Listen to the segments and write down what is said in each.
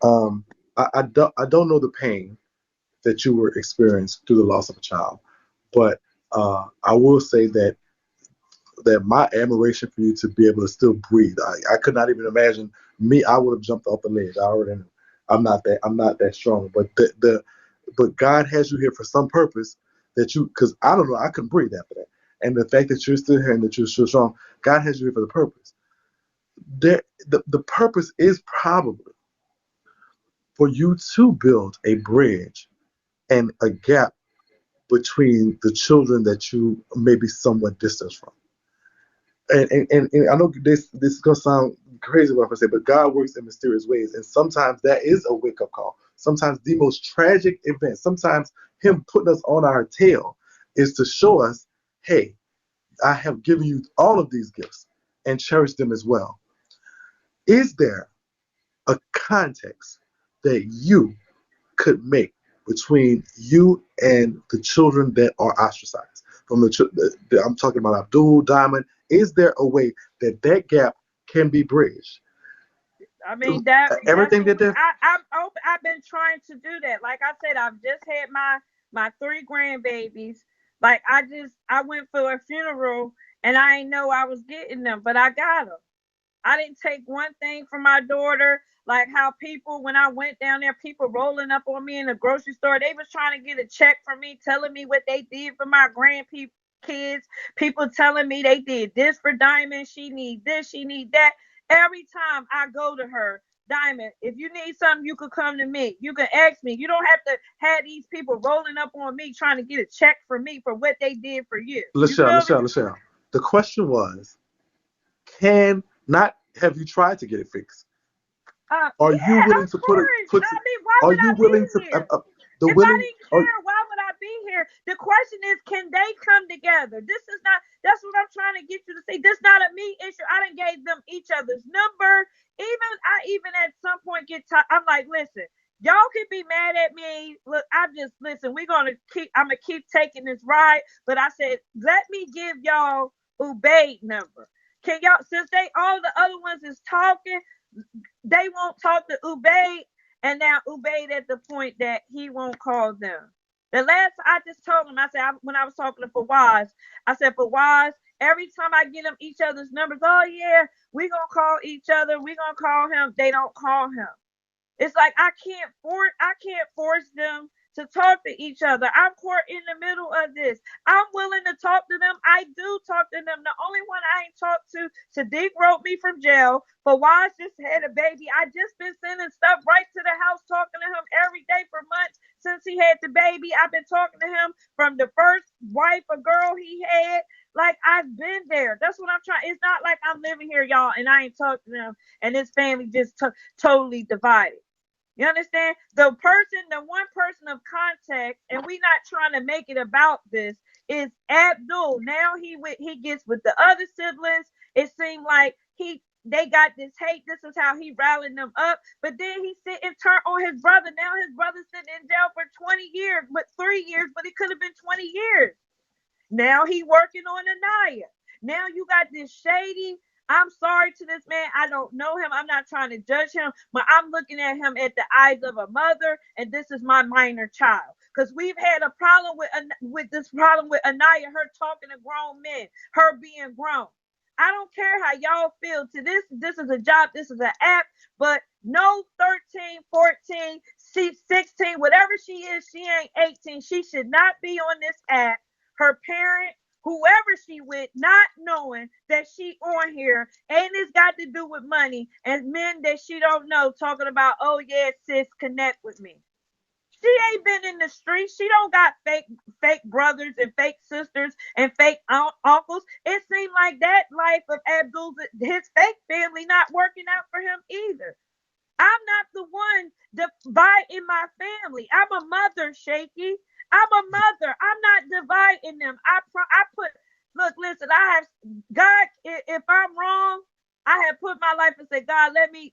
Um, I don't know the pain that you were experienced through the loss of a child, but I will say that my admiration for you to be able to still breathe. I could not even imagine me. I would have jumped off the ledge. I already know. I'm not that strong. But but God has you here for some purpose that you, because I don't know, I couldn't breathe after that. And the fact that you're still here and that you're still strong, God has you here for the purpose. The purpose is probably for you to build a bridge and a gap between the children that you may be somewhat distant from. And I know this is gonna sound crazy what I'm gonna say, but God works in mysterious ways, and sometimes that is a wake up call. Sometimes the most tragic event, sometimes Him putting us on our tail, is to show us, hey, I have given you all of these gifts, and cherish them as well. Is there a context that you could make between you and the children that are ostracized? From I'm talking about Abdul Diamond. Is there a way that that gap can be bridged? I mean that's Everything what that they're I've been trying to do that. Like I said, I've just had my three grandbabies. Like I went for a funeral and I didn't know I was getting them, but I got them. I didn't take one thing from my daughter. Like how people, when I went down there, people rolling up on me in the grocery store, they was trying to get a check from me, telling me what they did for my kids. People telling me they did this for Diamond. She need this, she need that. Every time I go to her, Diamond, if you need something, you could come to me. You can ask me. You don't have to have these people rolling up on me trying to get a check from me for what they did for you. You Lachelle, feel me? Lachelle, Lachelle. The question was, can not have you tried to get it fixed? Are you Yeah, willing of to course. put? I mean, why Are would you I be willing to here? the If I willing? didn't Or care, why would I be here? The question is, can they come together? This is not. That's what I'm trying to get you to see. This is not a me issue. I done gave them each other's number. Even at some point get tired. I'm like, listen, y'all can be mad at me. Look, I just listen. We're gonna keep. I'm gonna keep taking this ride. But I said, let me give y'all Ubaid number. Can y'all, since they all the other ones is talking, they won't talk to Ubaid, and now Ubaid at the point that he won't call them. The last I just told him, I said when I was talking to Fawaz, I said Fawaz, every time I get them each other's numbers, oh yeah, we gonna call each other, we gonna call him. They don't call him. It's like I can't force them to talk to each other. I'm caught in the middle of this. I'm willing to talk to them. I do talk to them. The only one I ain't talked to, Sadiq wrote me from jail. Fawaz just had a baby. I just been sending stuff right to the house, talking to him every day for months since he had the baby. I've been talking to him from the first wife, a girl he had. Like I've been there. That's what I'm trying. It's not like I'm living here, y'all, and I ain't talked to them, and this family just totally divided. You understand? The one person of contact, and we not trying to make it about this, is Abdul. Now he gets with the other siblings. It seemed like they got this hate. This is how he rallied them up. But then he sit and turn on his brother. Now his brother's sitting in jail for 20 years, but 3 years, but it could have been 20 years. Now he working on Anaya. Now you got this shady. I'm sorry to this man. I don't know him. I'm not trying to judge him, but I'm looking at him at the eyes of a mother, and this is my minor child. Because we've had a problem with this problem with Anaya, her talking to grown men, her being grown. I don't care how y'all feel to this. This is a job. This is an app. But no 13, 14, 16, whatever she is, she ain't 18. She should not be on this app, her parent, whoever she with, not knowing that she on here, and it's got to do with money and men that she don't know talking about, oh yeah, sis, connect with me. She ain't been in the streets. She don't got fake brothers and fake sisters and fake uncles. It seemed like that life of Abdul's, his fake family, not working out for him either. I'm not the one dividing my family. I'm a mother, Shaky. I'm a mother. I'm not dividing them. I put, look, listen. I have God. If I'm wrong, I have put my life and said, God, let me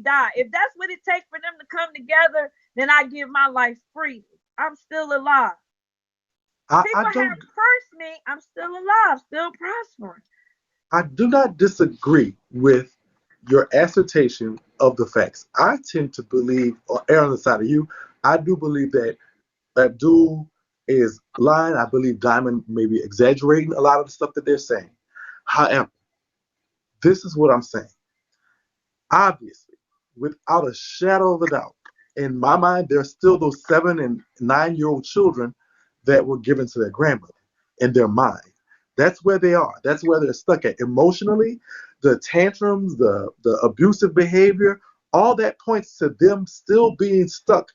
die. If that's what it takes for them to come together, then I give my life freely. I'm still alive. I People don't have cursed me. I'm still alive, still prospering. I do not disagree with your assertion of the facts. I tend to believe, or err on the side of you. I do believe that Abdul is lying. I believe Diamond may be exaggerating a lot of the stuff that they're saying. However, this is what I'm saying. Obviously, without a shadow of a doubt, in my mind, there are still those 7 and 9 year old children that were given to their grandmother in their mind. That's where they are. That's where they're stuck at. Emotionally, the tantrums, the abusive behavior, all that points to them still being stuck.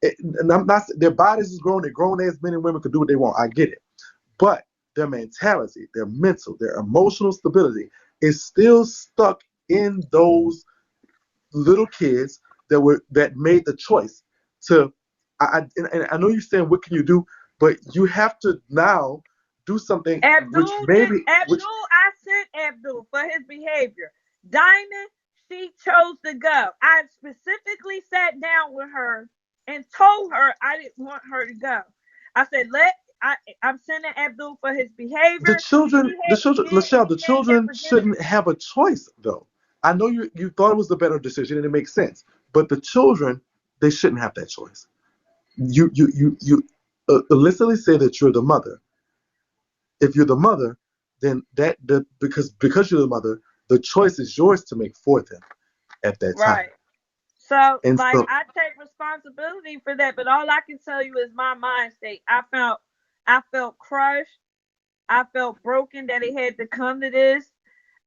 And I'm not, their bodies is grown, they're grown as men and women could do what they want. I get it. But their mentality, their mental, their emotional stability is still stuck in those little kids that made the choice to. And I know you're saying what can you do, but you have to now do something which maybe which I sent Abdul for his behavior. Diamond, she chose to go. I specifically sat down with her and told her I didn't want her to go. I said, I'm sending Abdul for his the behavior. children, the children, Lachelle, the He ain't get children presented. shouldn't have a choice though. I know you thought it was the better decision and it makes sense, but the children, they shouldn't have that choice. You illicitly say that you're the mother. If you're the mother, then because you're the mother, the choice is yours to make for them at that time. Right. So, And like, so I take responsibility for that, but all I can tell you is my mind state. I felt crushed. I felt broken that it had to come to this.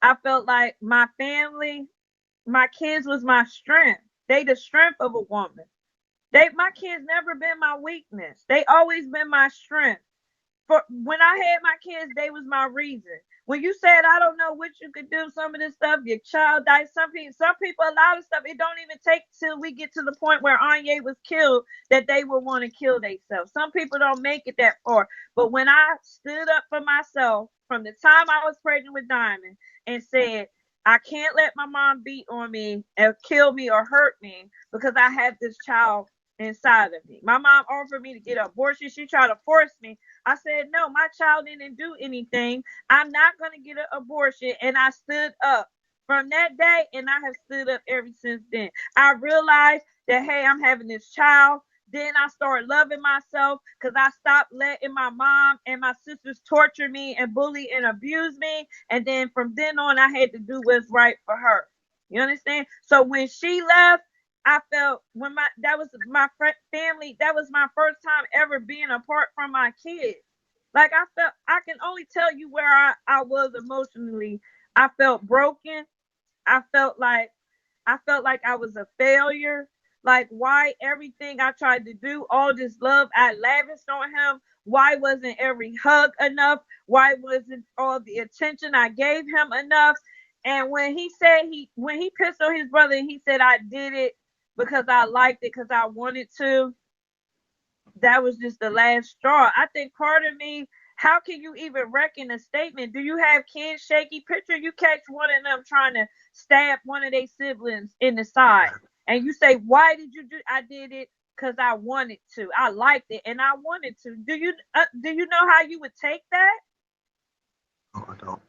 I felt like my family, my kids was my strength. They the strength of a woman. My kids never been my weakness. They always been my strength. For when I had my kids, they was my reason. When you said I don't know what you could do, some of this stuff, your child died. Some people, a lot of stuff, it don't even take till we get to the point where Anya was killed that they will want to kill themselves. Some people don't make it that far. But when I stood up for myself from the time I was pregnant with Diamond and said, I can't let my mom beat on me and kill me or hurt me because I have this child inside of me. My mom offered me to get an abortion. She tried to force me. I said, no, my child didn't do anything. I'm not going to get an abortion. And I stood up from that day, and I have stood up ever since then. I realized that, hey, I'm having this child. Then I started loving myself because I stopped letting my mom and my sisters torture me and bully and abuse me. And then from then on, I had to do what's right for her. You understand? So when she left, I felt when my that was my family. That was my first time ever being apart from my kids. Like I felt, I can only tell you where I was emotionally. I felt broken. I felt like I was a failure. Like why everything I tried to do, all this love I lavished on him, why wasn't every hug enough? Why wasn't all the attention I gave him enough? And when he pissed on his brother and he said I did it because I liked it because I wanted to, that was just the last straw. I think part of me, how can you even reckon a statement? Do you have kids shaky? Picture you catch one of them trying to stab one of their siblings in the side, and you say, "Why did you do?" I did it because I wanted to. I liked it, and I wanted to. Do you know how you would take that? oh, I don't.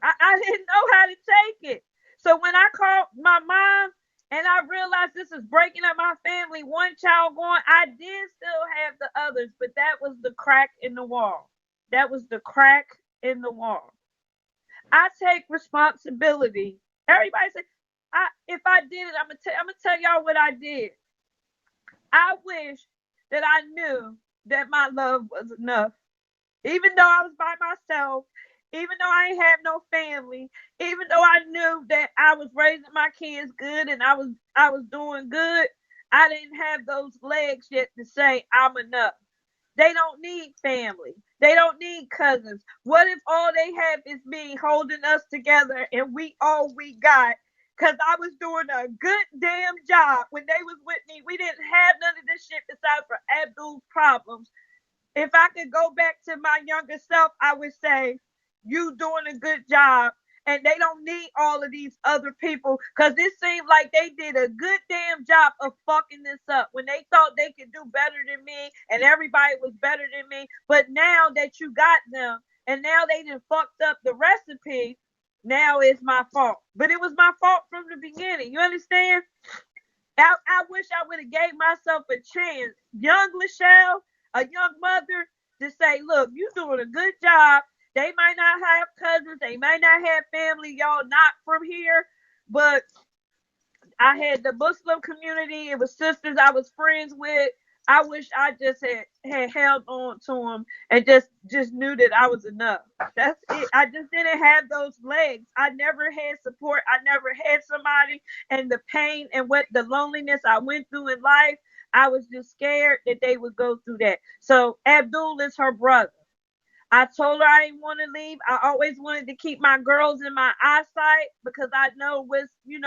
I didn't know how to take it. So when I called my mom and I realized this is breaking up my family, one child going, I did still have the others, but that was the crack in the wall. That was the crack in the wall. I take responsibility. Everybody say, if I did it, I'm gonna tell y'all what I did. I wish that I knew that my love was enough. Even though I was by myself, even though I ain't have no family, even though I knew that I was raising my kids good and I was doing good, I didn't have those legs yet to say I'm enough. They don't need family. They don't need cousins. What if all they have is me holding us together and we all we got? Cause I was doing a good damn job when they was with me. We didn't have none of this shit besides for Abdul's problems. If I could go back to my younger self, I would say, you doing a good job. And they don't need all of these other people because it seemed like they did a good damn job of fucking this up when they thought they could do better than me and everybody was better than me. But now that you got them and now they done fucked up the recipe, Now it's my fault. But it was my fault from the beginning. You understand? I wish I would have gave myself a chance. Young Lachelle, a young mother, to say, look, you doing a good job. They might not have cousins. They might not have family. Y'all not from here. But I had the Muslim community. It was sisters I was friends with. I wish I just had held on to them and just knew that I was enough. That's it. I just didn't have those legs. I never had support. I never had somebody, and the pain and what the loneliness I went through in life, I was just scared that they would go through that. So Abdul is her brother. I told her I didn't want to leave. I always wanted to keep my girls in my eyesight because I know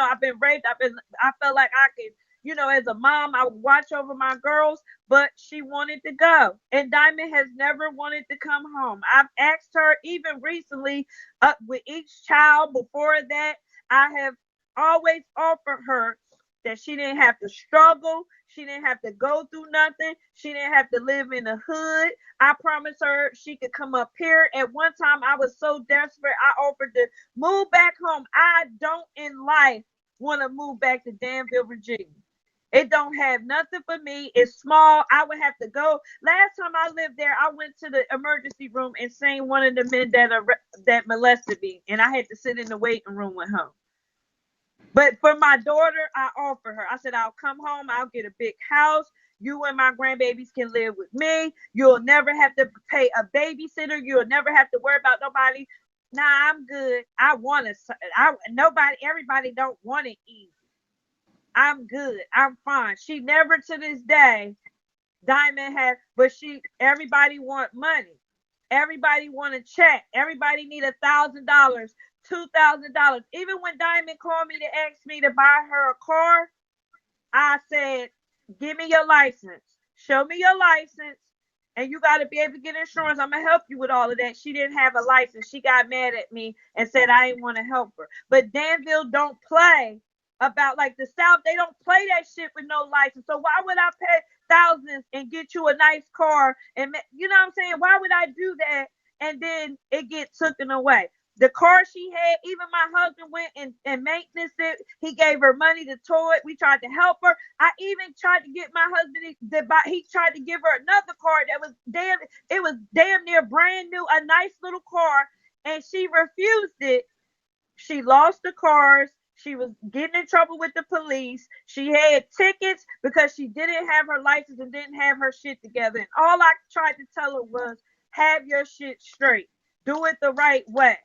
I've been raped. I felt like I could, as a mom, I would watch over my girls, but she wanted to go. And Diamond has never wanted to come home. I've asked her even recently, with each child before that, I have always offered her that she didn't have to struggle. She didn't have to go through nothing. She didn't have to live in the hood. I promised her she could come up here. At one time, I was so desperate, I offered to move back home. I don't in life want to move back to Danville, Virginia. It don't have nothing for me. It's small. I would have to go. Last time I lived there, I went to the emergency room and seen one of the men that molested me, and I had to sit in the waiting room with him. But for my daughter, I offer her. I said, I'll come home. I'll get a big house. You and my grandbabies can live with me. You'll never have to pay a babysitter. You'll never have to worry about nobody. Nah, I'm good. Everybody don't want it easy. I'm good. I'm fine. She never to this day, Diamond had, but everybody want money. Everybody want a check. Everybody need $1,000, $2,000. Even when Diamond called me to ask me to buy her a car, I said, give me your license. Show me your license. And you got to be able to get insurance. I'm going to help you with all of that. She didn't have a license. She got mad at me and said I didn't want to help her. But Danville don't play about like the South. They don't play that shit with no license. So why would I pay thousands and get you a nice car? And you know what I'm saying? Why would I do that? And then it get taken away. The car she had, even my husband went and maintenance it. He gave her money to tow it. We tried to help her. I even tried to get my husband to buy. He tried to give her another car that was damn near brand new, a nice little car, and she refused it. She lost the cars. She was getting in trouble with the police. She had tickets because she didn't have her license and didn't have her shit together. And all I tried to tell her was, have your shit straight. Do it the right way.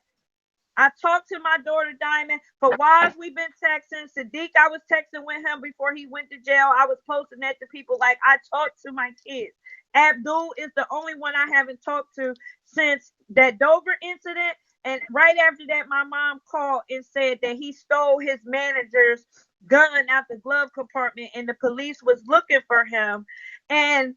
I talked to my daughter Diamond. For while we've been texting. Sadiq, I was texting with him before he went to jail. I was posting that to people like I talked to my kids. Abdul is the only one I haven't talked to since that Dover incident. And right after that, my mom called and said that he stole his manager's gun out the glove compartment and the police was looking for him. And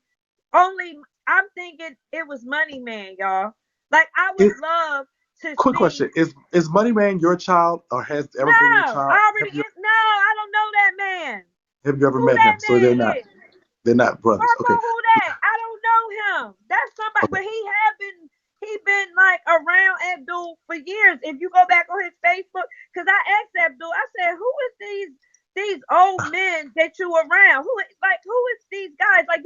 I'm thinking it was Money Man, y'all. Like I would love to Quick see. question: Is Money Man your child, or has ever been your child? I don't know that man. Have you ever Who met him? that So man is? they're not brothers. Marco, Okay. who that? I don't know him. That's somebody, Okay. but he been like around Abdul for years. If you go back on his Facebook, because I asked Abdul, I said, who is these old men that you around? Who is these guys? Like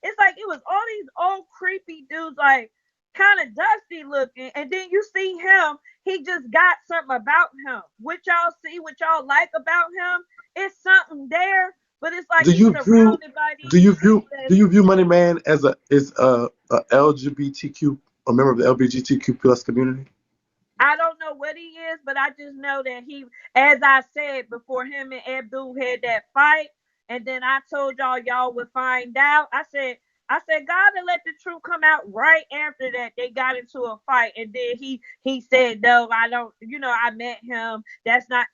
it's like it was all these old creepy dudes, like kind of dusty looking, and then you see him. He just got something about him. What y'all see, what y'all like about him, it's something there. But it's like Do he's you view surrounded by do these you view people. do you view Money Man as a LGBTQ, a member of the LGBTQ plus community? I don't know what he is, but I just know that as I said before, him and Abdul had that fight, and then I told y'all would find out. I said, God will let the truth come out right after that. They got into a fight, and then he said, no, I don't. I met him. That's not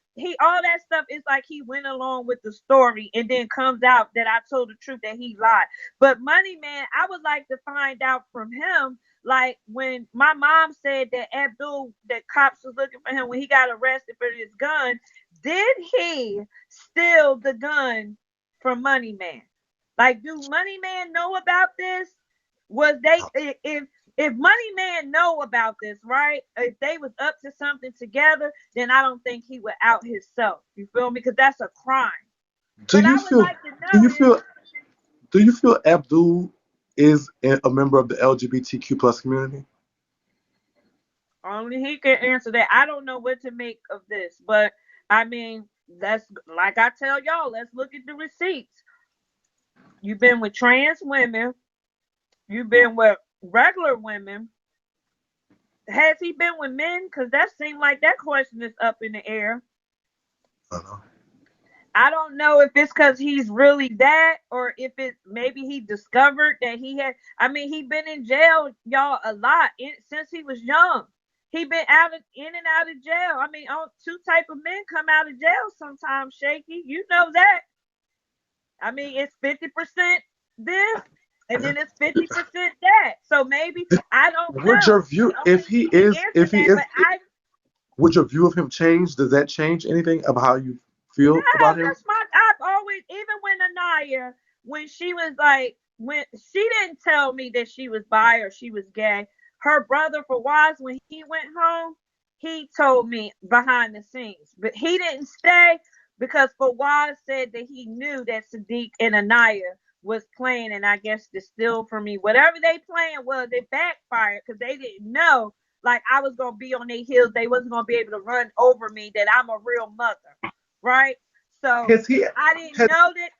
all that stuff is like he went along with the story, and then comes out that I told the truth that he lied. But Money Man, I would like to find out from him. Like when my mom said that that cops was looking for him when he got arrested for his gun, did he steal the gun from Money Man? Like, do Money Man know about this? Was they if If Money Man know about this, right? If they was up to something together, then I don't think he would out himself. You feel me? Because that's a crime. Do But you I would feel? like to Do know you is feel? Do you feel Abdul is a member of the LGBTQ plus community? only he can answer that. I don't know what to make of this, but I mean, that's like I tell y'all. Let's look at the receipts. You've been with trans women. You've been with regular women. Has he been with men? Because that seemed like that question is up in the air. I don't know. I don't know if it's because he's really that, or if it's maybe he discovered that he had. I mean, he been in jail, y'all, a lot since he was young. He been in and out of jail. I mean, two type of men come out of jail sometimes. Shaky, you know that. I mean, it's 50% this, and then it's 50% that. So maybe I don't Would your know. view, Only he can if answer he that. is, But I would your view of him change? Does that change anything about how you feel No, about him? that's my. I've always, even when Anaya, when she was like, when she didn't tell me that she was bi or she was gay. Her brother Fawaz, when he went home, he told me behind the scenes, but he didn't stay because Fawaz said that he knew that Sadiq and Anaya was playing, and I guess to steal from me whatever they playing was, it backfired because they didn't know. Like I was gonna be on their heels, they wasn't gonna be able to run over me. That I'm a real mother, right? So Has he? I didn't Has, know that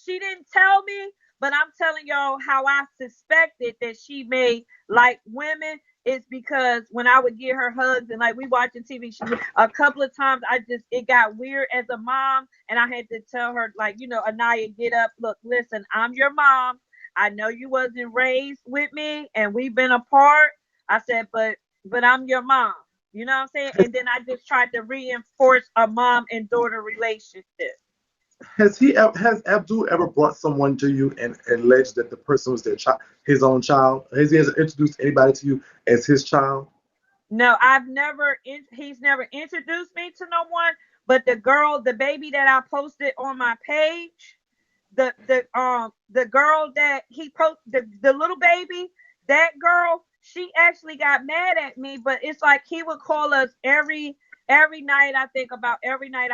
she didn't tell me, but I'm telling y'all how I suspected that she may like women is because when I would give her hugs and like we watching TV, a couple of times I just it got weird as a mom, and I had to tell her like, Anaya, get up, look, listen, I'm your mom. I know you wasn't raised with me, and we've been apart. I said, but I'm your mom. You know what I'm saying? And then I just tried to reinforce a mom and daughter relationship. has Abdul ever brought someone to you and alleged that the person was their child, his own child? Has he ever introduced anybody to you as his child? No, he's never introduced me to no one, but the baby that I posted on my page, the girl that he posted, the little baby, that girl, she actually got mad at me, but it's like he would call us every night. I think about every night